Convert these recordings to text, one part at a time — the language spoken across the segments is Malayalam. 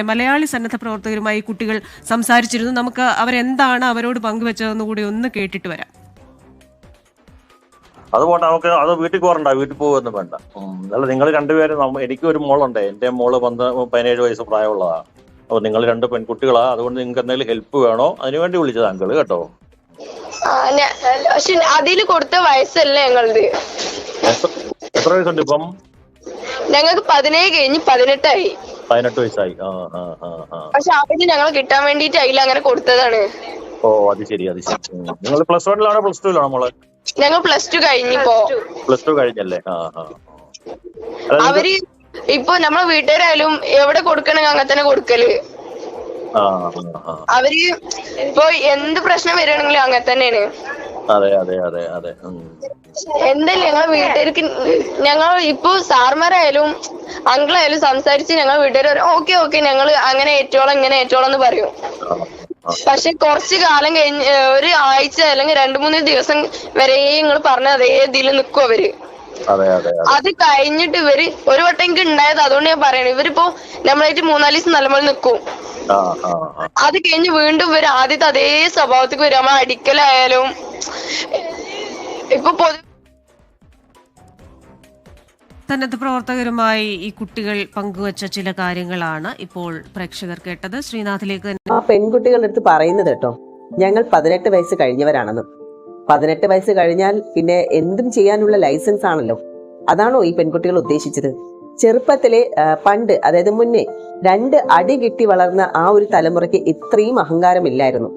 മലയാളി സന്നദ്ധ പ്രവർത്തകരുമായി കുട്ടികൾ സംസാരിച്ചിരുന്നു. നമുക്ക് അവരെന്താണ് അവരോട് പങ്കുവെച്ചതെന്ന് കൂടി ഒന്ന് കേട്ടിട്ട് വരാം. അത് പോട്ടെ, നമുക്ക് അത് വീട്ടിൽ പോകണ്ട, വീട്ടിൽ പോകുമെന്നും വേണ്ട. അല്ല, നിങ്ങൾ രണ്ടുപേരും എനിക്ക് ഒരു മോളുണ്ട്. എന്റെ മോള് 17 വയസ്സ് പ്രായമുള്ളതാണ്. അപ്പൊ നിങ്ങൾ 2 പെൺകുട്ടികളാ, അതുകൊണ്ട് നിങ്ങൾക്ക് എന്തെങ്കിലും ഹെൽപ്പ് വേണോ അതിനുവേണ്ടി വിളിച്ചത് അങ്കിള് കേട്ടോ. പക്ഷെ അതില് കൊടുത്ത വയസ്സല്ല ഞങ്ങളത്. എത്ര വയസ്സുണ്ട് ഇപ്പം? ഞങ്ങൾക്ക് 17 കഴിഞ്ഞ് 18 വയസ്സായി. പക്ഷെ അവര് ഞങ്ങൾ കിട്ടാൻ വേണ്ടിട്ട് അതിൽ അങ്ങനെ കൊടുത്തതാണ്. ഓ, അത് ശരി. നിങ്ങൾ പ്ലസ് 1-ലാണോ പ്ലസ് 2-ലാണോ മോളെ? ഞങ്ങൾ +2 കഴിഞ്ഞിപ്പോ. പ്ലസ് 2 കഴിഞ്ഞല്ലേ? അവര് ഇപ്പൊ നമ്മളെ വീട്ടുകാരായാലും എവിടെ കൊടുക്കണെങ്കിൽ അങ്ങനെ തന്നെ കൊടുക്കല്. അവര് ഇപ്പൊ എന്ത് പ്രശ്നം വരികയാണെങ്കിലും അങ്ങനെ തന്നെയാണ്. അതെ. എന്തായാലും ഞങ്ങളെ വീട്ടുകാർക്ക് ഞങ്ങൾ ഇപ്പൊ സാർമാരായാലും അങ്കിളായാലും സംസാരിച്ച് ഞങ്ങൾ വീട്ടുകാർ ഓക്കെ ഞങ്ങൾ അങ്ങനെ ഏറ്റോളം ഇങ്ങനെ ഏറ്റോളം എന്ന് പറയും. പക്ഷെ കുറച്ചു കാലം കഴിഞ്ഞ് ഒരു ആഴ്ച അല്ലെങ്കിൽ 2-3 ദിവസം വരെ നിങ്ങൾ പറഞ്ഞ അതേ ഇതിൽ നിൽക്കും അവര്. അത് കഴിഞ്ഞിട്ട് ഇവര് ഒരു വട്ടം എനിക്ക് ഉണ്ടായത്, അതുകൊണ്ട് ഞാൻ പറയണേ, ഇവരിപ്പോ നമ്മളായിട്ട് 3-4 ദിവസം നല്ലപോലെ നിൽക്കും. അത് കഴിഞ്ഞ് വീണ്ടും ഇവര് ആദ്യത്തെ അതേ സ്വഭാവത്തേക്ക് വരും. നമ്മൾ അടിക്കലായാലും ഇപ്പൊ സന്നദ്ധ പ്രവർത്തകരുമായി ഈ കുട്ടികൾ പങ്കുവച്ച ചില കാര്യങ്ങളാണ് ഇപ്പോൾ പ്രേക്ഷകർ കേട്ടത്. ശ്രീനാഥിലേക്ക് ആ പെൺകുട്ടികളുടെ അടുത്ത് പറയുന്നത് കേട്ടോ, ഞങ്ങൾ 18 വയസ്സ് കഴിഞ്ഞവരാണെന്ന്. 18 വയസ്സ് കഴിഞ്ഞാൽ പിന്നെ എന്തും ചെയ്യാനുള്ള ലൈസൻസ് ആണല്ലോ. അതാണോ ഈ പെൺകുട്ടികൾ ഉദ്ദേശിച്ചത്? ചെറുപ്പത്തിലെ പണ്ട്, അതായത് മുന്നേ 2 അടി കിട്ടി വളർന്ന ആ ഒരു തലമുറയ്ക്ക് ഇത്രയും അഹങ്കാരമില്ലായിരുന്നു.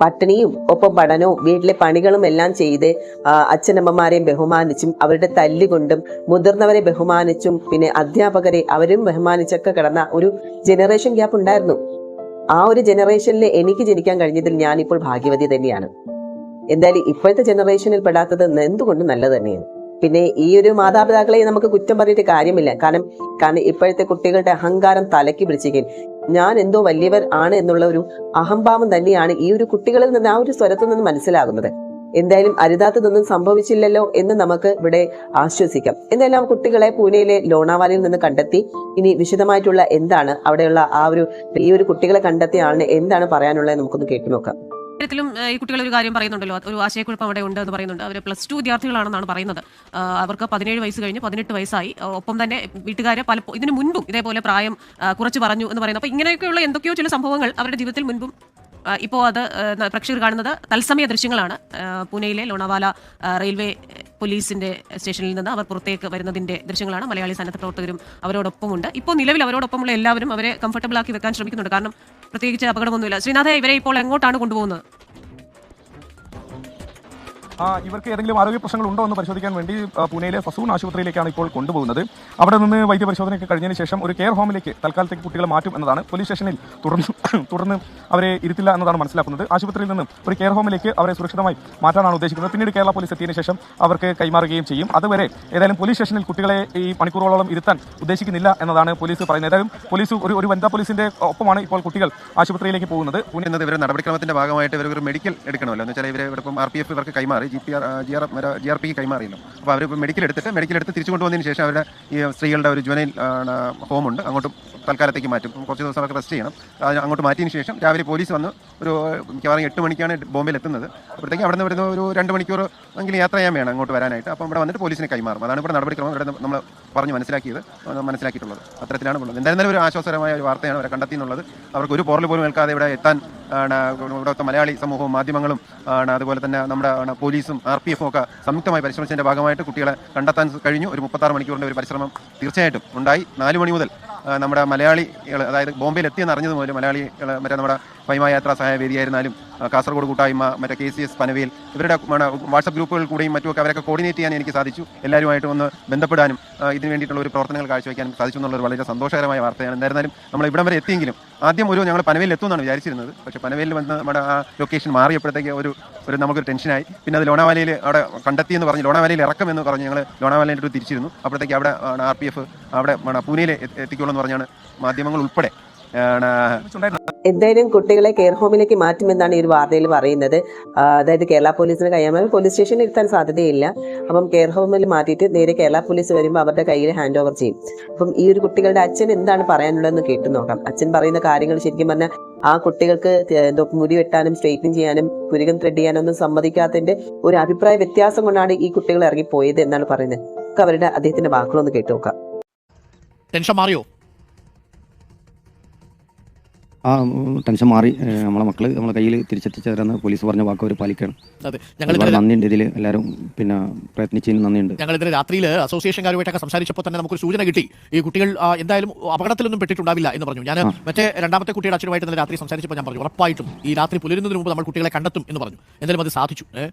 പട്ടിണിയും ഒപ്പം പഠനവും വീട്ടിലെ പണികളും എല്ലാം ചെയ്ത് അച്ഛനമ്മമാരെയും ബഹുമാനിച്ചും അവരുടെ തല്ലുകൊണ്ടും മുതിർന്നവരെ ബഹുമാനിച്ചും പിന്നെ അധ്യാപകരെ അവരും ബഹുമാനിച്ചൊക്കെ കിടന്ന ഒരു ജനറേഷൻ ഗ്യാപ്പ് ഉണ്ടായിരുന്നു. ആ ഒരു ജനറേഷനിൽ എനിക്ക് ജനിക്കാൻ കഴിഞ്ഞതിൽ ഞാനിപ്പോൾ ഭാഗ്യവതി തന്നെയാണ്. എന്തായാലും ഇപ്പോഴത്തെ ജനറേഷനിൽ പെടാത്തത് എന്തുകൊണ്ടും നല്ലത് തന്നെയാണ്. പിന്നെ ഈ ഒരു മാതാപിതാക്കളെ നമുക്ക് കുറ്റം പറഞ്ഞിട്ട് കാര്യമില്ല. കാരണം ഇപ്പോഴത്തെ കുട്ടികളുടെ അഹങ്കാരം തലയ്ക്ക് പിടിച്ചിരിക്കും. ഞാൻ എന്തോ വലിയവർ ആണ് എന്നുള്ള ഒരു അഹംഭാവം തന്നെയാണ് ഈ ഒരു കുട്ടികളിൽ നിന്ന്, ആ ഒരു സ്വരത്തിൽ നിന്ന് മനസ്സിലാകുന്നത്. എന്തായാലും അരുതാത്തതൊന്നും സംഭവിച്ചില്ലല്ലോ എന്ന് നമുക്ക് ഇവിടെ ആശ്വസിക്കാം. എന്തായാലും ആ കുട്ടികളെ പൂനെയിലെ ലോണാവാലയിൽ നിന്ന് കണ്ടെത്തി. ഇനി വിശദമായിട്ടുള്ള എന്താണ് അവിടെയുള്ള ഈ ഒരു കുട്ടികളെ കണ്ടെത്തിയ ആളിന് എന്താണ് പറയാനുള്ളത് നമുക്കൊന്ന് കേട്ടു നോക്കാം. ത്തിലും ഈ കുട്ടികൾ ഒരു കാര്യം പറയുന്നുണ്ടല്ലോ, ഒരു ആശയക്കുഴപ്പം അവിടെ ഉണ്ട് എന്ന് പറയുന്നുണ്ട്. അവർ +2 വിദ്യാർത്ഥികളാണെന്നാണ് പറയുന്നത്. അവർക്ക് 17 വയസ്സ് കഴിഞ്ഞ് 18 വയസ്സായി. ഒപ്പം തന്നെ വീട്ടുകാരെ ഇതിനു മുൻപും ഇതേപോലെ പ്രായം കുറച്ച് പറഞ്ഞു എന്ന് പറയുന്നത്. അപ്പോൾ ഇങ്ങനെയൊക്കെയുള്ള എന്തൊക്കെയോ ചില സംഭവങ്ങൾ അവരുടെ ജീവിതത്തിൽ മുൻപും ഇപ്പോൾ അത് പ്രേക്ഷകർ കാണുന്നത് തത്സമയ ദൃശ്യങ്ങളാണ്. പൂനെയിലെ ലോണാവാല റെയിൽവേ പോലീസിന്റെ സ്റ്റേഷനിൽ നിന്ന് അവർ പുറത്തേക്ക് വരുന്നതിന്റെ ദൃശ്യങ്ങളാണ്. മലയാളി സന്നദ്ധ പ്രവർത്തകരും അവരോടൊപ്പമുണ്ട്. ഇപ്പോൾ നിലവിൽ അവരോടൊപ്പമുള്ള എല്ലാവരും അവരെ കംഫർട്ടബിൾ ആക്കി വെക്കാൻ ശ്രമിക്കുന്നുണ്ട്. കാരണം പ്രത്യേകിച്ച് അപകടമൊന്നുമില്ല. ശ്രീനാഥ, ഇവരെ ഇപ്പോൾ എങ്ങോട്ടാണ് കൊണ്ടുപോകുന്നത്? ഇവർക്ക് ഏതെങ്കിലും ആരോഗ്യ പ്രശ്നങ്ങൾ ഉണ്ടോ എന്ന് പരിശോധിക്കാൻ വേണ്ടി പൂനെയിലെ ഫസൂൺ ആശുപത്രിയിലേക്കാണ് ഇപ്പോൾ കൊണ്ടുപോകുന്നത്. അവിടെ നിന്ന് വൈദ്യപരിശോധനയൊക്കെ കഴിഞ്ഞതിന് ശേഷം ഒരു കെയർ ഹോമിലേക്ക് തൽക്കാലത്തേക്ക് കുട്ടികളെ മാറ്റും എന്നതാണ്. പോലീസ് സ്റ്റേഷനിൽ തുടർന്ന് അവരെ ഇരുത്തില്ല എന്നതാണ് മനസ്സിലാക്കുന്നത്. ആശുപത്രിയിൽ നിന്നും ഒരു കെയർ ഹോമിലേക്ക് അവരെ സുരക്ഷിതമായി മാറ്റാനാണ് ഉദ്ദേശിക്കുന്നത്. പിന്നീട് കേരള പോലീസ് എത്തിയതിനു ശേഷം അവർക്ക് കൈമാറുകയും ചെയ്യും. അതുവരെ ഏതായാലും പോലീസ് സ്റ്റേഷനിൽ കുട്ടികളെ ഈ മണിക്കൂറുകളോളം ഇരുത്താൻ ഉദ്ദേശിക്കുന്നില്ല എന്നതാണ് പോലീസ് പറയുന്നത്. ഏതായാലും പോലീസ് ഒരു വനിതാ പോലീസിന്റെ ഒപ്പമാണ് ഇപ്പോൾ കുട്ടികൾ ആശുപത്രിയിലേക്ക് പോകുന്നത്. പൂനെ എന്നത് ഇവരുടെ നടപടിക്രമത്തിന്റെ ഭാഗമായിട്ട് ഇവർ ഒരു മെഡിക്കൽ എടുക്കണമല്ലോ എന്ന് വെച്ചാൽ ഇവരെ ഇപ്പം RPF ഇവർക്ക് കൈമാറി GRP കൈമാറിയല്ലോ. അപ്പോൾ അവർ മെഡിക്കൽ എടുത്ത് തിരിച്ചു കൊണ്ടുവന്നതിന് ശേഷം അവരുടെ ഈ സ്ത്രീകളുടെ ഒരു ജുവനൈൽ ഹോമുണ്ട്, അങ്ങോട്ട് തൽക്കാലത്തേക്ക് മാറ്റും. കുറച്ച് ദിവസം അവർക്ക് റെസ്റ്റ് ചെയ്യണം. അങ്ങോട്ട് മാറ്റിയതിന് ശേഷം രാവിലെ പോലീസ് വന്ന് ഒരു മിക്കവാറും 8 മണിക്കാണ് ബോംബെയിൽ എത്തുന്നത്. അപ്പോഴത്തേക്ക് അവിടെ നിന്ന് വരുന്ന ഒരു 2 മണിക്കൂർ എങ്കിലും യാത്ര ചെയ്യാൻ വേണം അങ്ങോട്ട് വരാനായിട്ട്. അപ്പോൾ ഇവിടെ വന്നിട്ട് പോലീസിനെ കൈമാറും. അതാണ് ഇവിടെ നടപടിക്രമം ഇവിടെ നമ്മൾ പറഞ്ഞ് മനസ്സിലാക്കിയിട്ടുള്ളത്. അത്തരത്തിലാണ് ഉള്ളത്. എന്തായാലും ഒരു ആശ്വാസകരമായ ഒരു വാർത്തയാണ് അവരെ കണ്ടെത്തി എന്നുള്ളത്. അവർക്ക് ഒരു പോറൽ പോലും ഏൽക്കാതെ ഇവിടെ എത്താൻ ഇവിടുത്തെ മലയാളി സമൂഹവും മാധ്യമങ്ങളും അതുപോലെ തന്നെ നമ്മുടെ പോലീസും RPF ഒക്കെ സംയുക്തമായി പരിശ്രമിച്ചതിൻ്റെ ഭാഗമായിട്ട് കുട്ടികളെ കണ്ടെത്താൻ കഴിഞ്ഞു. ഒരു 36 മണിക്കൂറിൻ്റെ ഒരു പരിശ്രമം തീർച്ചയായിട്ടും ഉണ്ടായി. 4 മണി മുതൽ നമ്മുടെ മലയാളികൾ, അതായത് ബോംബെയിൽ എത്തിയെന്ന് അറിഞ്ഞത് മുതൽ മലയാളികൾ മറ്റേ നമ്മുടെ പൈമ യാത്രാ സഹായ വേദിയായിരുന്നാലും കാസർഗോഡ് കൂട്ടായ്മ, മറ്റേ KCS പനവേൽ, ഇവരുടെ വാട്സപ്പ് ഗ്രൂപ്പുകൾ കൂടെയും മറ്റുമൊക്കെ അവരൊക്കെ കോർഡിനേറ്റ് ചെയ്യാൻ എനിക്ക് സാധിച്ചു. എല്ലാവരുമായിട്ട് ഒന്ന് ബന്ധപ്പെടാനും ഇതിന് വേണ്ടിയിട്ടുള്ള ഒരു പ്രവർത്തനങ്ങൾ കാഴ്ചവെക്കാനും സാധിച്ചു എന്നുള്ളൊരു വളരെ സന്തോഷകരമായ വാർത്തയാണ്. എന്തായിരുന്നാലും നമ്മൾ ഇവിടം വരെ എത്തിയെങ്കിലും ആദ്യം ഞങ്ങൾ പനവേലിൽ എത്തുമെന്നാണ് വിചാരിച്ചിരുന്നത്. പക്ഷേ പനവേലിൽ വന്ന് നമ്മുടെ ആ ലൊക്കേഷൻ മാറിയപ്പോഴത്തേക്ക് ഒരു നമുക്കൊരു ടെൻഷനായി. പിന്നെ അത് ലോണാവാലയിൽ അവിടെ കണ്ടെത്തിയെന്ന് പറഞ്ഞ് ലോണാവാലയിൽ ഇറക്കുമെന്ന് പറഞ്ഞ് ഞങ്ങൾ ലോണാവാലയിലോട്ട് തിരിച്ചിരുന്നു. അപ്പോഴത്തേക്ക് അവിടെ RPF അവിടെ പൂനെയിൽ എത്തിക്കോളെന്ന് പറഞ്ഞാണ് മാധ്യമങ്ങൾ ഉൾപ്പെടെ എന്തായാലും കുട്ടികളെ കെയർ ഹോമിലേക്ക് മാറ്റുമെന്നാണ് ഈ ഒരു വാർത്തയിൽ പറയുന്നത്. അതായത് കേരള പോലീസിന് കൈമാറി പോലീസ് സ്റ്റേഷനിൽ ഇരുത്താൻ സാധ്യതയില്ല. അപ്പം കെയർ ഹോമിൽ മാറ്റിയിട്ട് നേരെ കേരള പോലീസ് വരുമ്പോൾ അവരുടെ കയ്യിൽ ഹാൻഡ് ഓവർ ചെയ്യും. അപ്പം ഈ ഒരു കുട്ടികളുടെ അച്ഛൻ എന്താണ് പറയാനുള്ളതെന്ന് കേട്ടു നോക്കാം. അച്ഛൻ പറയുന്ന കാര്യങ്ങൾ ശരിക്കും പറഞ്ഞാൽ ആ കുട്ടികൾക്ക് എന്തോ മുടി വെട്ടാനും സ്ട്രെയിറ്റനിങ് ചെയ്യാനും പുരികം ത്രെഡ് ചെയ്യാനൊന്നും സമ്മതിക്കാത്തതിന്റെ ഒരു അഭിപ്രായ വ്യത്യാസം കൊണ്ടാണ് ഈ കുട്ടികൾ ഇറങ്ങിപ്പോയത് എന്നാണ് പറയുന്നത്. നമുക്ക് അവരുടെ അദ്ദേഹത്തിന്റെ വാക്കുകളൊന്ന് കേട്ടു നോക്കാം. ടെൻഷൻ മാറിയോ? ആ ടെൻഷൻ മാറി. നമ്മളെ മക്കള് നമ്മളെ കയ്യിൽ തിരിച്ചെത്തിച്ചേരാന്ന് പോലീസ് പറഞ്ഞ വാക്ക് അവർ പാലിക്കണം. അതെ, ഒരുപാട് നന്ദിയുണ്ട്. ഇതിൽ എല്ലാവരും പിന്നെ പ്രയത്നിച്ചതിന് നന്ദിയുണ്ട്. ഞങ്ങൾ ഇന്നലെ രാത്രിയിൽ അസോസിയേഷൻകാരുമായിട്ടൊക്കെ സംസാരിച്ചപ്പോൾ തന്നെ നമുക്കൊരു സൂചന കിട്ടി. ഈ കുട്ടികൾ എന്തായാലും അപകടത്തിലൊന്നും പെട്ടിട്ടുണ്ടാവില്ല എന്ന് പറഞ്ഞു. ഞാൻ മറ്റേ രണ്ടാമത്തെ കുട്ടിയുടെ അച്ഛനുമായിട്ട് ഇന്നലെ രാത്രി സംസാരിച്ചപ്പോൾ ഞാൻ പറഞ്ഞു ഉറപ്പായിട്ടും ഈ രാത്രി പുലരുന്നതിന് മുമ്പ് നമ്മൾ കുട്ടികളെ കണ്ടെത്തും എന്ന് പറഞ്ഞു. എന്തായാലും അത് സാധിച്ചു.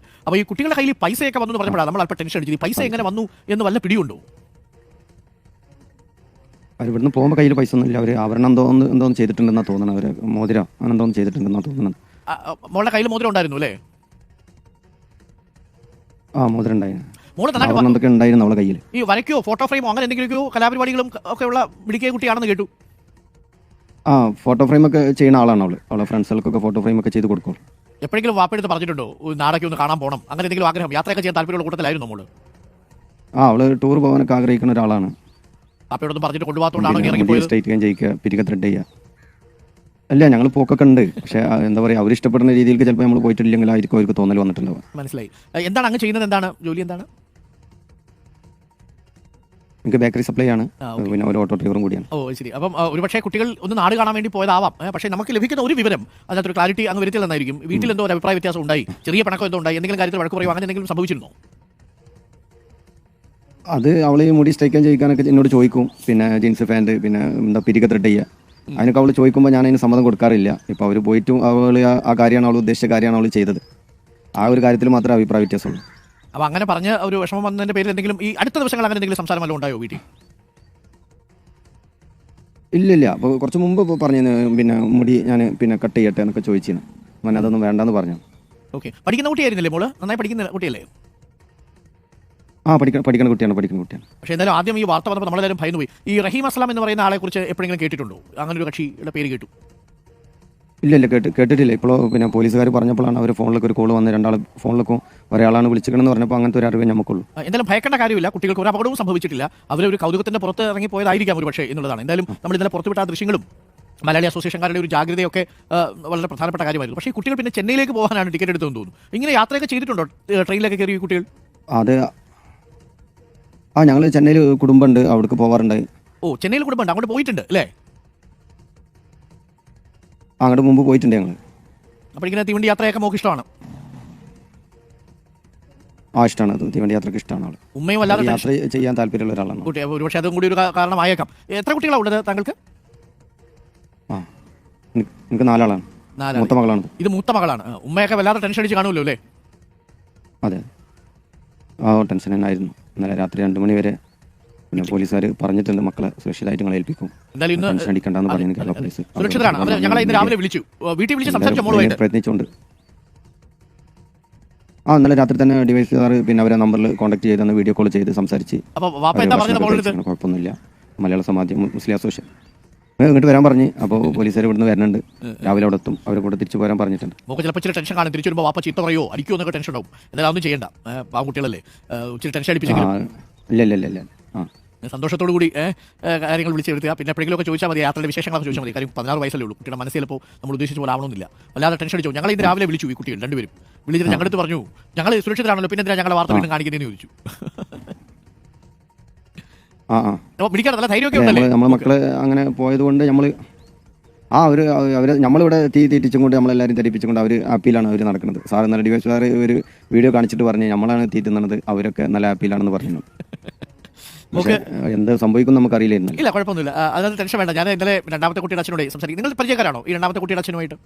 അപ്പോൾ ഈ കുട്ടികളുടെ കയ്യിൽ പൈസയൊക്കെ വന്നു എന്ന് പറഞ്ഞപ്പോഴാണ് നമ്മൾ അല്പം ടെൻഷൻ അടിച്ചത്. ഈ പൈസ എങ്ങനെ വന്നു എന്ന് വല്ല പിടിയുണ്ടോ? അവർ ഇവിടുന്ന് പോകുമ്പോൾ കയ്യിൽ പൈസ ഒന്നുമില്ല. അവർ ആവരണം എന്തോന്ന് ചെയ്തിട്ടുണ്ടെന്നാണ് തോന്നുന്നത്. അവർ മോതിരം അങ്ങനെ എന്തോന്ന് ചെയ്തിട്ടുണ്ടെന്നാണ് തോന്നുന്നത്. മോളുടെ കയ്യിൽ മോതിരം ഉണ്ടായിരുന്നു അല്ലേ? ആ മോതിരം ഉണ്ടായിരുന്നു. മോള് ആവരണം എന്തൊക്കെ ഉണ്ടായിരുന്നു അവളെ കയ്യിൽ. ഈ വരയ്ക്കോ ഫോട്ടോ ഫ്രെയിമോ അങ്ങനെ എന്തെങ്കിലുമൊക്കെയോ കലാപരിപാടികളും ഒക്കെ ഉള്ള മിടുക്കിയ കുട്ടിയാണെന്ന് കേട്ടു. ആ ഫോട്ടോ ഫ്രെയിമൊക്കെ ചെയ്യുന്ന ആളാണ് അവള്. അവളെ ഫ്രണ്ട്സുകൾക്കൊക്കെ ഫോട്ടോ ഫ്രെയിമൊക്കെ ചെയ്ത് കൊടുക്കും. എപ്പോഴെങ്കിലും വാപ്പയെടുത്ത് പറഞ്ഞിട്ടുണ്ടോ നാടൊക്കെ ഒന്ന് കാണാൻ പോകണം അങ്ങനെ എന്തെങ്കിലും ആഗ്രഹം, യാത്രയൊക്കെ ചെയ്യാൻ താല്പര്യമുള്ള കൂട്ടത്തിലായിരുന്നു മോള്? ആ അവള് ടൂർ പോകാനൊക്കെ ആഗ്രഹിക്കുന്ന ഒരാളാണ്. വാപ്പയോടൊന്നും പറഞ്ഞിട്ട് കൊണ്ടുപോകാത്തോണ്ടാണോ ഇറങ്ങിപ്പോയത്? സ്ട്രൈറ്റ് ചെയ്യാൻ ജയിക്കുക, പിരിക ത്രെഡ് ചെയ്യുക. അല്ല ഞങ്ങൾ പോക്കൊക്കെ ഉണ്ട്. പക്ഷെ എന്താ പറയുക, അവർ ഇഷ്ടപ്പെടുന്ന രീതിയിലേക്ക് ചിലപ്പോൾ നമ്മൾ പോയിട്ടില്ലെങ്കിൽ ആയിരിക്കും അവർക്ക് തോന്നൽ വന്നിട്ടുണ്ടാവുക. മനസ്സിലായി. എന്താണ് അങ്ങ് ചെയ്യുന്നത്? എന്താണ് ജോലി? എന്താണ്? എനിക്ക് ബേക്കറി സപ്ലൈ ആണ്. പിന്നെ ഒരു ഓട്ടോ ഡ്രൈവറും കൂടിയാണ്. ഓ ശരി. അപ്പം ഒരുപക്ഷെ കുട്ടികൾ ഒന്ന് നാട് കാണാൻ വേണ്ടി പോയതാവാം. പക്ഷേ നമുക്ക് ലഭിക്കുന്ന ഒരു വിവരം അതിനകത്തൊരു ക്ലാരിറ്റി അങ്ങ് വരുത്തില്ല എന്നായിരിക്കും. വീട്ടിൽ എന്തോ ഒരു അഭിപ്രായ വ്യത്യാസം ഉണ്ടായി, ചെറിയ പണക്കം എന്തോ ഉണ്ടായി, എന്തെങ്കിലും കാര്യത്തിൽ വഴക്ക് പറയുമോ അങ്ങനെ എന്തെങ്കിലും സംഭവിച്ചിരുന്നോ? അത് അവൾ മുടി സ്ട്രൈക്കാൻ ചെയ്യിക്കാനൊക്കെ എന്നോട് ചോദിക്കും. പിന്നെ ജീൻസ് പാൻറ്, പിന്നെ എന്താ പിരിക ത്രെഡ് ചെയ്യുക, അതിനൊക്കെ അവൾ ചോദിക്കുമ്പോൾ ഞാൻ അതിന് സമ്മതം കൊടുക്കാറില്ല. ഇപ്പോൾ അവർ പോയിട്ടും അവൾ ആ കാര്യമാണ്, അവൾ ഉദ്ദേശിച്ച കാര്യമാണ് അവൾ ചെയ്തത്. ആ ഒരു കാര്യത്തിൽ മാത്രമേ അഭിപ്രായ വ്യത്യാസമുള്ളൂ. അപ്പോൾ അങ്ങനെ പറഞ്ഞ് ഒരു വിഷമം വന്നതിൻ്റെ പേരിൽ എന്തെങ്കിലും ഈ അടുത്ത ദിവസങ്ങൾ അങ്ങനെ എന്തെങ്കിലും സംസാരം വല്ലതും ഉണ്ടായോ വീട്ടിൽ? ഇല്ലില്ല. അപ്പോൾ കുറച്ച് മുമ്പ് പറഞ്ഞു പിന്നെ മുടി ഞാൻ പിന്നെ കട്ട് ചെയ്യട്ടെ എന്നൊക്കെ ചോദിച്ചിരുന്നു. ഞാൻ അതൊന്നും വേണ്ടെന്ന് പറഞ്ഞു. ഓക്കെ. പഠിക്കുന്ന കുട്ടിയായിരുന്നില്ലേ മോള്? നന്നായി പഠിക്കുന്ന കുട്ടിയല്ലേ? ആ പഠിക്കുന്ന കുട്ടിയാണ്. പക്ഷേ എന്തായാലും ആദ്യം ഈ വാർത്ത വന്നപ്പോൾ നമ്മളെല്ലാവരും ഭയന്നു പോയി. ഈ റഹീം അസ്ലാം എന്ന് പറയുന്ന ആളെക്കുറിച്ച് എപ്പോഴെങ്കിലും കേട്ടിട്ടുണ്ടോ? അങ്ങനെ ഒരു കക്ഷിയുടെ പേര് കേട്ടു? ഇല്ല കേട്ടിട്ടില്ല. ഇപ്പോൾ പിന്നെ പോലീസുകാർ പറഞ്ഞപ്പോഴാണ് അവർ ഫോണിലൊക്കെ ഒരു കോൾ വന്ന് രണ്ടാൾ ഫോണിലൊക്കെ ഒരാളാണ് വിളിച്ചിരിക്കണമെന്ന് പറഞ്ഞപ്പോൾ അങ്ങനത്തെ ഒരു അറിവേ നമുക്കുള്ളൂ. എന്തായാലും ഭയക്കേണ്ട കാര്യമില്ല. കുട്ടികൾക്ക് ഒരു അപകടവും സംഭവിച്ചിട്ടില്ല. അവരൊരു കൗതുകത്തിന്റെ പുറത്ത് ഇറങ്ങി പോയതായിരിക്കാം ഒരു പക്ഷേ എന്നുള്ളതാണ്. എന്തായാലും നമ്മൾ ഇന്നലെ പുറത്തുവിട്ട ദൃശ്യങ്ങളും മലയാളി അസോസിയേഷൻകാരുടെ ഒരു ജാഗ്രതയൊക്കെ വളരെ പ്രധാനപ്പെട്ട കാര്യമായിരുന്നു. പക്ഷേ ഈ കുട്ടികൾ പിന്നെ ചെന്നൈയിലേക്ക് പോകാനാണ് ടിക്കറ്റ് എടുത്തതെന്ന് തോന്നുന്നു. ഇങ്ങനെ യാത്രയൊക്കെ ചെയ്തിട്ടുണ്ടോ ട്രെയിനിലൊക്കെ കയറി കുട്ടികൾ? അത് ഞങ്ങൾ ചെന്നൈയിൽ കുടുംബമുണ്ട്, അവിടേക്ക് പോകാറുണ്ട്. ഓ ചെന്നൈയിൽ കുടുംബമുണ്ട്, അങ്ങോട്ട് പോയിട്ടുണ്ട് അല്ലേ? അങ്ങോട്ട് മുമ്പ് പോയിട്ടുണ്ട് ഞങ്ങൾ. അപ്പോൾ ഇങ്ങനെ തീവണ്ടി യാത്രയൊക്കെ നമുക്ക് ഇഷ്ടമാണ്? ഇഷ്ടമാണ്. അത് തീവണ്ടി യാത്രയ്ക്ക് ഇഷ്ടമാണ്. ആൾ ഉമ്മയും അല്ലാതെ യാത്ര ചെയ്യാൻ താല്പര്യമുള്ള ഒരാളാണ്. കുട്ടി ഒരുപക്ഷെ അതും കൂടി ഒരു കാരണമായേക്കാം. എത്ര കുട്ടികളാണ് ഉള്ളത് താങ്കൾക്ക്? എനിക്ക് 4 ആളാണ്. മൂത്ത മകളാണ്. ഇത് മൂത്ത മകളാണ്. ഉമ്മയൊക്കെ വല്ലാതെ ടെൻഷൻ അടിച്ച് കാണുമല്ലോ അല്ലേ? അതെ, ടെൻഷൻ തന്നെയായിരുന്നു. ഇന്നലെ രാത്രി 2 മണി വരെ പിന്നെ പോലീസുകാർ പറഞ്ഞിട്ടുണ്ട് മക്കളെ സുരക്ഷിതമായിട്ട് ഞങ്ങൾ ഏൽപ്പിക്കും, ടെൻഷൻ അടിക്കണ്ടെന്ന് പറഞ്ഞു. കേരള പോലീസ് സുരക്ഷിതരാണ്. ഞങ്ങളെ ഇന്ന് രാവിലെ വിളിച്ചു, വീട്ടിൽ വിളിച്ച് സംസാരിച്ചു മോളുമായിട്ട് പ്രയത്നിച്ചുകൊണ്ട്. ഇന്നലെ രാത്രി തന്നെ ഡിവൈസുകാർ പിന്നെ അവരെ നമ്പറിൽ കോൺടാക്ട് ചെയ്ത് വീഡിയോ കോൾ ചെയ്ത് സംസാരിച്ച് കുഴപ്പമൊന്നുമില്ല. മലയാള സമാജം മുസ്ലിം അസോസിയേഷൻ ഇങ്ങോട്ട് വരാൻ പറഞ്ഞ്. അപ്പോൾ പോലീസുകാർ ഇവിടുന്ന് വരുന്നുണ്ട്, രാവിലെ അവിടെ എത്തും. അവരെ കൂടെ തിരിച്ചു പോരാൻ പറഞ്ഞിട്ടുണ്ട്. നമുക്ക് ചിലപ്പോൾ ഇച്ചിരി ടെൻഷൻ കാണും, തിരിച്ചു വരുമ്പോൾ വാപ്പ ചീത്ത പറയോ അടിക്കോ എന്നൊക്കെ ടെൻഷൻ ഉണ്ടാവും. എന്തായാലും ഒന്നും ചെയ്യണ്ട, കുട്ടികളല്ലേ, ഇച്ചിരി ടെൻഷൻ അടിപ്പിച്ചെങ്കിലും ഇല്ല സന്തോഷത്തോടു കൂടി കാര്യങ്ങൾ വിളിച്ചെടുത്തുക. പിന്നെ എപ്പോഴെങ്കിലും ഒക്കെ ചോദിച്ചാൽ മതി, യാത്രയുടെ വിശേഷങ്ങളൊക്കെ ചോദിച്ചാൽ മതി. കാര്യം 16 വയസ്സല്ലേ ഉള്ളൂ. കുട്ടിയുടെ മനസ്സിൽ ചിലപ്പോൾ നമ്മൾ ഉദ്ദേശിച്ച പോലെ ആവണമെന്നില്ല. അല്ലാതെ ടെൻഷൻ അടിച്ചു. ഞങ്ങൾ ഇന്ന് രാവിലെ വിളിച്ചു, ഈ കുട്ടികൾ രണ്ടുപേരും വിളിച്ചിട്ട് ഞങ്ങളടുത്ത് പറഞ്ഞു ഞങ്ങൾ സുരക്ഷിതരാണല്ലോ, പിന്നെ എന്തിനാണ് ഞങ്ങളുടെ വാർത്ത വീണ്ടും കാണിക്കുന്നതെന്ന് ചോദിച്ചു. പിടിക്കാൻ നല്ല ധൈര്യമൊക്കെ ഉണ്ടല്ലേ? നമ്മളെ മക്കള് അങ്ങനെ പോയത് കൊണ്ട് അവര് നമ്മളിവിടെ തീറ്റിച്ചും കൊണ്ട് നമ്മളെല്ലാവരും ധരിപ്പിച്ചുകൊണ്ട് അവർ ആപ്പിയിലാണ് അവർ നടക്കുന്നത്. സാർ നല്ല ഡിവൈസുകാർ ഒരു വീഡിയോ കാണിച്ചിട്ട് പറഞ്ഞ് നമ്മളാണ് തീറ്റുന്നത്, അവരൊക്കെ നല്ല ആപ്പിയിലാണെന്ന് പറഞ്ഞു. എന്ത് സംഭവിക്കും നമുക്കറിയില്ലായിരുന്നു. ഇല്ല കുഴപ്പമൊന്നുമില്ല, അതിനകത്ത് ടെൻഷൻ വേണ്ട. ഞാൻ ഇന്നലെ രണ്ടാമത്തെ കുട്ടിയുടെ അച്ഛനോട് സംസാരിക്കും. നിങ്ങൾ പരിചയക്കാരാണോ ഈ രണ്ടാമത്തെ കുട്ടിയുടെ അച്ഛനുമായിട്ട്?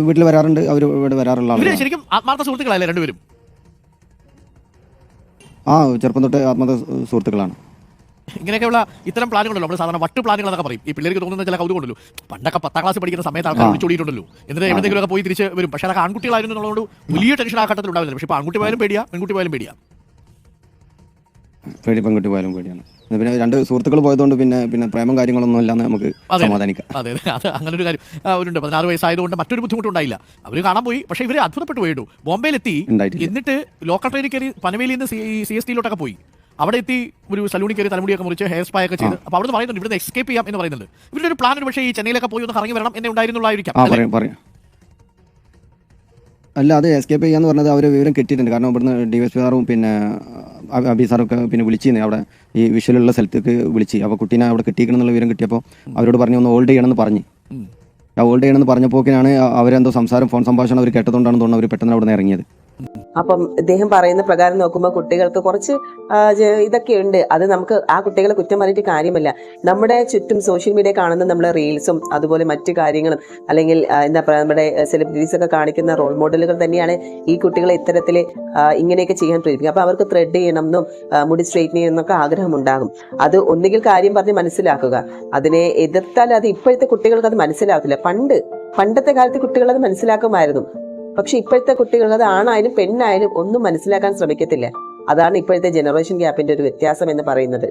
വീട്ടിൽ വരാറുണ്ട്, അവർ ഇവിടെ വരാറുള്ള ആളുകൾ. ശരിക്കും ആത്മാർത്ഥ സുഹൃത്തുക്കളല്ലേ രണ്ടുപേരും? ചെറുപ്പം തൊട്ട് ആത്മാർത്ഥ സുഹൃത്തുക്കളാണ്. ഇങ്ങനെയൊക്കെയുള്ള ഇത്തരം പ്ലാനുകളല്ലോ നമ്മൾ സാധാരണ വട്ട് പ്ലാനുകൾ എന്നൊക്കെ പറയും. ഈ പിള്ളേർക്ക് തോന്നുന്ന ചില കൗതുകമുണ്ടല്ലോ. പണ്ടൊക്കെ 10ാം ക്ലാസ് പഠിക്കുന്ന സമയത്ത് ആൾക്കാർ വിളിച്ചോടിയിട്ടുണ്ടല്ലോ, എന്നിട്ട് എവിടെയെങ്കിലുമൊക്കെ പോയി തിരിച്ച് വരും. പക്ഷേ അതൊക്കെ ആൺകുട്ടികളായിരുന്നു എന്നുള്ളതുകൊണ്ട് വലിയ ടെൻഷൻ ആ ഘട്ടത്തിൽ ഉണ്ടാവില്ല. പക്ഷേ ഇപ്പോൾ ആൺകുട്ടി പോയാലും പേടിയാ, പെൺകുട്ടി പോയാലും പേടിയാ. പെൺകുട്ടി പോയാലും പേടിയാണ്. പിന്നെ 2 സുഹൃത്തുക്കൾ പോയതുകൊണ്ട് പിന്നെ പ്രേമം കാര്യങ്ങളൊന്നും ഇല്ലാന്ന് നമുക്ക് സമാധാനിക്കാം. അതെ അത് അങ്ങനെ ഒരു കാര്യം ഉണ്ട്. 16 വയസ്സായതുകൊണ്ട് മറ്റൊരു ബുദ്ധിമുട്ടുണ്ടായില്ല. അവർ കാണാൻ പോയി, പക്ഷേ ഇവർ അത്ഭുതപ്പെട്ടു പോയിട്ടു. ബോംബെയിലെത്തി, എന്നിട്ട് ലോക്കൽ ട്രെയിനിൽ കയറി പനവേലിയിൽ നിന്ന് CST പോയി. അവിടെ എത്തി ഒരു സലൂണിൽ കയറി തലമുടിയൊക്കെ മുറിച്ച് ഹെയർ സ്പാ ഒക്കെ ചെയ്ത്. അപ്പോൾ അവിടെ പറയുന്നുണ്ട് ഇവിടുന്ന് എസ്കേപ്പ് ചെയ്യാം എന്ന് പറയുന്നുണ്ട്. ഇവരുടെ ഒരു പ്ലാൻ പക്ഷേ ഈ ചെന്നൈയിലൊക്കെ പോയി ഒന്ന് കറങ്ങി വരണം എന്നേ ഉണ്ടായിരുന്നുള്ളായിരിക്കാം. പറയാം. അല്ല, അത് എസ്കേപ്പ് ചെയ്യാന്ന് പറഞ്ഞത് അവർ വിവരം കിട്ടിയിട്ടുണ്ട്. കാരണം ഇവിടുന്ന് DSP സാറും പിന്നെ അബി സാറൊക്കെ പിന്നെ വിളിച്ചിരുന്നു. അവിടെ ഈ വിഷ്വലുള്ള സ്ഥലത്തേക്ക് വിളിച്ച്. അപ്പോൾ കുട്ടീനെ അവിടെ കിട്ടിയിരിക്കണം എന്നുള്ള വിവരം കിട്ടിയപ്പോൾ അവരോട് പറഞ്ഞു ഒന്ന് ഹോൾഡ് ചെയ്യണമെന്ന് പറഞ്ഞ്. ആ ഹോൾഡ് ചെയ്യണമെന്ന് പറഞ്ഞപ്പോഴാണ് അവരെന്തോ ഫോൺ സംഭാഷണം അവർ കേട്ടതുകൊണ്ടാണ് തോന്നുന്നു അവർ പെട്ടെന്ന് അവിടെ നിന്ന് ഇറങ്ങിയത്. അപ്പം ഇദ്ദേഹം പറയുന്ന പ്രകാരം നോക്കുമ്പോൾ കുട്ടികൾക്ക് കുറച്ച് ഇതൊക്കെ ഉണ്ട്. അത് നമുക്ക് ആ കുട്ടികളെ കുറ്റം പറഞ്ഞിട്ട് കാര്യമില്ല. നമ്മുടെ ചുറ്റും സോഷ്യൽ മീഡിയ കാണുന്ന നമ്മളെ റീൽസും അതുപോലെ മറ്റു കാര്യങ്ങളും അല്ലെങ്കിൽ എന്താ പറയുക നമ്മുടെ സെലിബ്രിറ്റീസ് ഒക്കെ കാണിക്കുന്ന റോൾ മോഡലുകൾ തന്നെയാണ് ഈ കുട്ടികളെ ഇത്തരത്തിൽ ഇങ്ങനെയൊക്കെ ചെയ്യാൻ പ്രേരിപ്പിക്കുക. അപ്പൊ അവർക്ക് ത്രെഡ് ചെയ്യണം എന്നും മുടി സ്ട്രെയിറ്റ് ചെയ്യണം എന്നൊക്കെ ആഗ്രഹമുണ്ടാകും. അത് ഒന്നുകിൽ കാര്യം പറഞ്ഞ് മനസ്സിലാക്കുക. അതിനെ എതിർത്താൽ അത് ഇപ്പോഴത്തെ കുട്ടികൾക്ക് അത് മനസ്സിലാക്കില്ല. പണ്ടത്തെ കാലത്ത് കുട്ടികൾ അത് മനസ്സിലാക്കുമായിരുന്നു. പക്ഷെ ഇപ്പോഴത്തെ കുട്ടികൾ അത് ആണായാലും പെണ്ണായാലും ഒന്നും മനസ്സിലാക്കാൻ ശ്രമിക്കത്തില്ല. അതാണ് ഇപ്പോഴത്തെ ജനറേഷൻ ഗ്യാപ്പിന്റെ ഒരു വ്യത്യാസം എന്ന് പറയുന്നത്.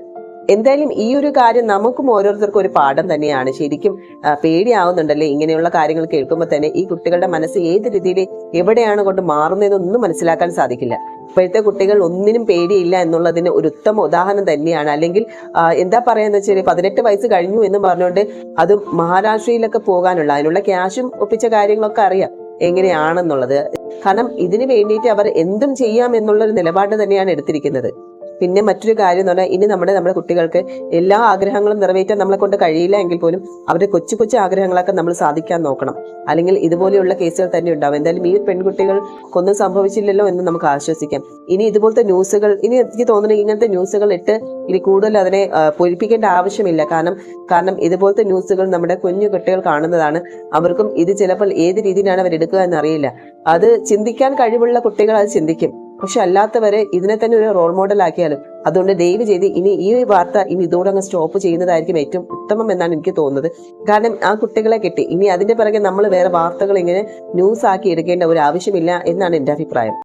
എന്തായാലും ഈ ഒരു കാര്യം നമുക്കും ഓരോരുത്തർക്കും ഒരു പാഠം തന്നെയാണ്. ശരിക്കും പേടിയാവുന്നുണ്ടല്ലേ ഇങ്ങനെയുള്ള കാര്യങ്ങൾ കേൾക്കുമ്പോൾ തന്നെ. ഈ കുട്ടികളുടെ മനസ്സ് ഏത് രീതിയിൽ എവിടെയാണ് കൊണ്ട് മാറുന്നതെന്നൊന്നും മനസ്സിലാക്കാൻ സാധിക്കില്ല. ഇപ്പോഴത്തെ കുട്ടികൾ ഒന്നിനും പേടിയില്ല എന്നുള്ളതിന് ഒരു ഉത്തമ ഉദാഹരണം തന്നെയാണ്. അല്ലെങ്കിൽ എന്താ പറയാന്ന് വെച്ചാൽ 18 വയസ്സ് കഴിഞ്ഞു എന്ന് പറഞ്ഞുകൊണ്ട് അത് മഹാരാഷ്ട്രയിലൊക്കെ പോകാനുള്ള അതിനുള്ള ക്യാഷും ഒപ്പിച്ച കാര്യങ്ങളൊക്കെ അറിയാം എങ്ങനെയാണെന്നുള്ളത്. കാരണം ഇതിനു വേണ്ടിയിട്ട് അവർ എന്തും ചെയ്യാം എന്നുള്ളൊരു നിലപാട് തന്നെയാണ് എടുത്തിരിക്കുന്നത്. പിന്നെ മറ്റൊരു കാര്യം എന്ന് പറഞ്ഞാൽ ഇനി നമ്മുടെ കുട്ടികൾക്ക് എല്ലാ ആഗ്രഹങ്ങളും നിറവേറ്റാൻ നമ്മളെ കൊണ്ട് കഴിയില്ല എങ്കിൽ പോലും അവരുടെ കൊച്ചു കൊച്ചു ആഗ്രഹങ്ങളൊക്കെ നമ്മൾ സാധിക്കാൻ നോക്കണം. അല്ലെങ്കിൽ ഇതുപോലെയുള്ള കേസുകൾ തന്നെ ഉണ്ടാവും. എന്തായാലും ഈ പെൺകുട്ടികൾക്കൊന്നും സംഭവിച്ചില്ലല്ലോ എന്ന് നമുക്ക് ആശ്വസിക്കാം. ഇനി ഇതുപോലത്തെ ന്യൂസുകൾ ഇനി എനിക്ക് തോന്നുന്നു ഇങ്ങനത്തെ ന്യൂസുകൾ ഇട്ട് ഇനി കൂടുതൽ അതിനെ പൊലിപ്പിക്കേണ്ട ആവശ്യമില്ല. കാരണം ഇതുപോലത്തെ ന്യൂസുകൾ നമ്മുടെ കുഞ്ഞു കുട്ടികൾ കാണുന്നതാണ്. അവർക്കും ഇത് ചിലപ്പോൾ ഏത് രീതിയിലാണ് അവർ എടുക്കുക എന്നറിയില്ല. അത് ചിന്തിക്കാൻ കഴിവുള്ള കുട്ടികൾ അത് ചിന്തിക്കും. പക്ഷെ അല്ലാത്തവരെ ഇതിനെ തന്നെ ഒരു റോൾ മോഡൽ ആക്കിയാലും. അതുകൊണ്ട് ദയവ് ചെയ്ത് ഇനി ഈ വാർത്ത ഇതോടെ അങ്ങ് സ്റ്റോപ്പ് ചെയ്യുന്നതായിരിക്കും ഏറ്റവും ഉത്തമം എന്നാണ് എനിക്ക് തോന്നുന്നത്. കാരണം ആ കുട്ടികളെ കിട്ടി. ഇനി അതിന്റെ പിറകെ നമ്മൾ വേറെ വാർത്തകൾ ഇങ്ങനെ ന്യൂസ് ആക്കി എടുക്കേണ്ട ഒരു ആവശ്യമില്ല എന്നാണ് എൻ്റെ അഭിപ്രായം.